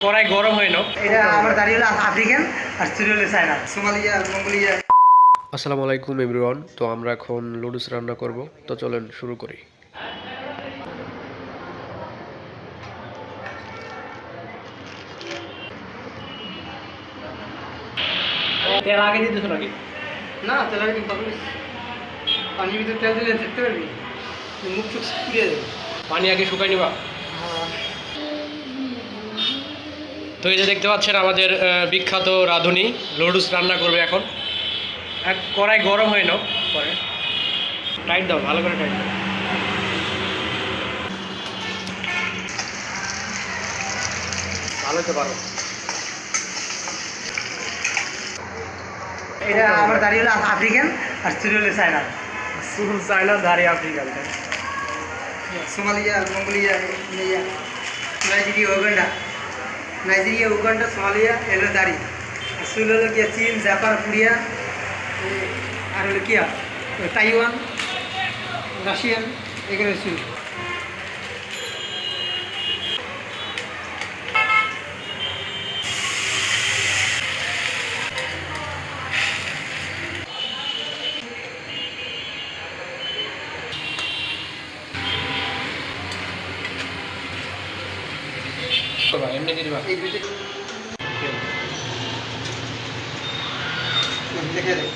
কড়াই গরম হয় না। এটা আমার দাঁড়িয়ে হলো আফ্রিকান আর চুরি হলো চায়না, সোমালিয়া, মঙ্গোলিয়া। আসসালামু আলাইকুম এভরিওয়ান। তো আমরা এখন লুডুস রান্না করব, তো চলেন শুরু করি। তেল আগে দিতেছো নাকি? না, তেল আগে কিন্তু পানির ভিতরে তেল দিলে থাকতে পারবি, মুখ চোখ পুড়িয়ে যাবে। পানি আগে শুকাই নিবা। তো এই যে দেখতে পাচ্ছেন আমাদের বিখ্যাত রাঁধুনি লুডুস রান্না করবে এখন। এক কড়াই গরম হয় না, পরে টাইট দাও, ভালো করে টাইট দাও। ভালো তো পারো। এটা আমার দাঁড়িয়ে হলো আফ্রিকান আর চুরি হলো চায়না, চায়না দাঁড়িয়ে African, Somalia, Mongolia, Nigeria, Uganda, Somalia এগুলো দাঁড়ি। আর চুল হলো কি চীন, জাপান, কোরিয়া, আর হলো কি তাইওয়ান, রাশিয়ান, এগুলো চুল। এমনি দিবা। দেখে দেখ